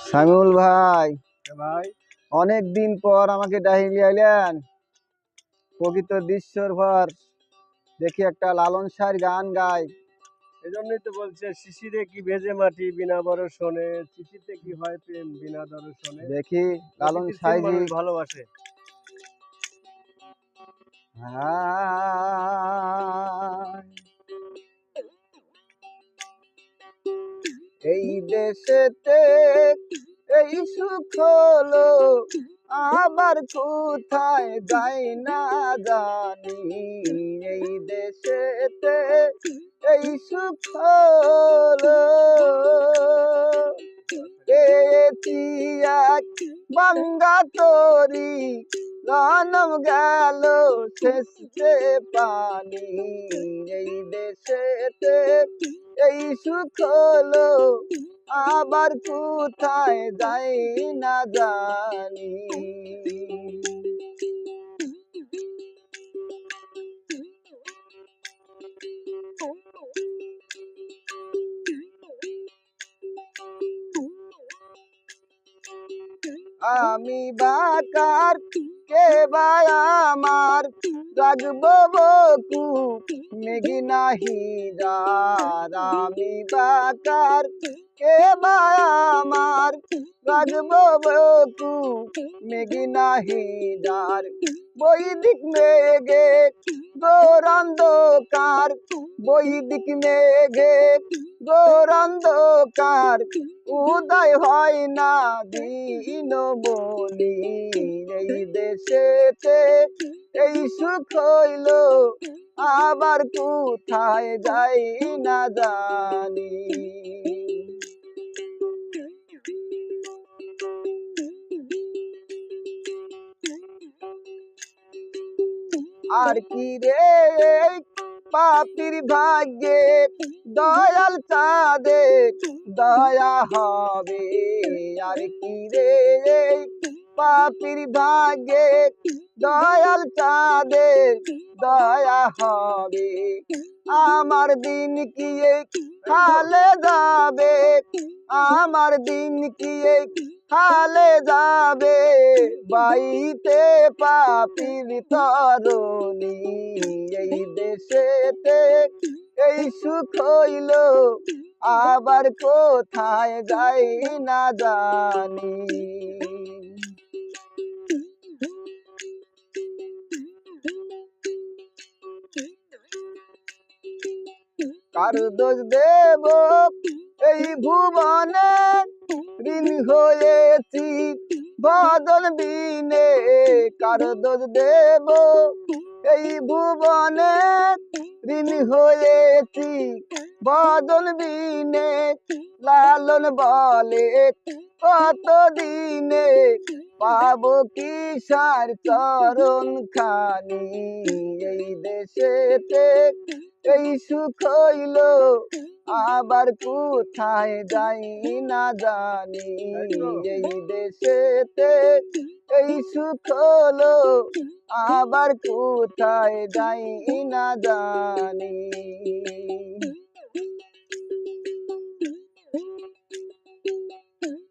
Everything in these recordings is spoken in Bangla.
সামিউল ভাই, ভাই অনেক দিন পর আমাকে ডাহিয়ে আইলেন। প্রকৃত দৃশ্যর পর দেখি একটা লালন শাহর গান গায়। এজন্যই তো বলছে, শিশিরে কি ভেজে মাটি বিনা বরষণে, চিঠিতে কি হয় প্রেম বিনা দর্শনে। দেখি লালন শাহজি মানুষ ভালোবাসে। এই দেশেতে এই সুখ হলো, আবার কোথায় যাই না জানি। এই দেশেতে এই সুখ হলো, পেয়েছি এক বাঙ্গা তরি, জনম গেল শেষে পানি। এই দেশেতে এই সুখ হলো, আবার কোথায় যাই না জানি। আমি বাকার কে ভাই আমার, রাখবো বকু মেঘি নাহি যার। আমি বাকার কে ভাই আমার, রাখবো বকু মেঘি নাহি যার। বৈদিক মেঘে গৌরান্ধকার, বৈদিক মেঘে গৌরান্ধকার, উদয় হয় না দিন বলি। এই দেশেতে এই সুখ হইল, আবার কোথায় যাই না জানি। আর কি রে পাপির ভাগ্যে দয়াল চাঁদে দয়া হবে। আর কি রে পাপির ভাগ্যে দয়াল চাঁদে দয়া হবে। আমার দিন কি হালে যাবে, আমার দিন কি হালে যাবে। বাইতে পাপির তরুণী, এই দেশেতে এই সুখ হইল, আবার কোথায় যাই না জানি। কার দোষ দেব এই ভুবনে, ঋণ হয়েছি বদন বিনে। কার দোষ দেব এই ভুবনে, ঋণ হয়েছি বদন বিনে। লালন বলে কত দিনে, পাবো কি সার চরণ খানি। এই দেশেতে এই সুখ হইল, আবার কোথায় যাই না জানি। এই দেশেতে এই সুখ হলো, আবার কোথায় যাই না জানি।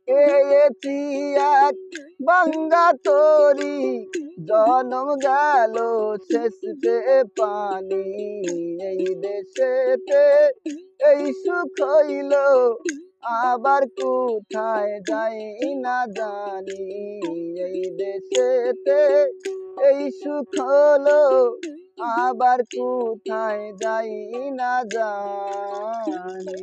পেয়েছি এক বাঙ্গা তরি, জনম গেল শেষে পানি। এই দেশেতে এই সুখ হইল, আবার কোথায় যাই না জানি। এই দেশেতে এই সুখ হলো, আবার কোথায় যাই না জানি।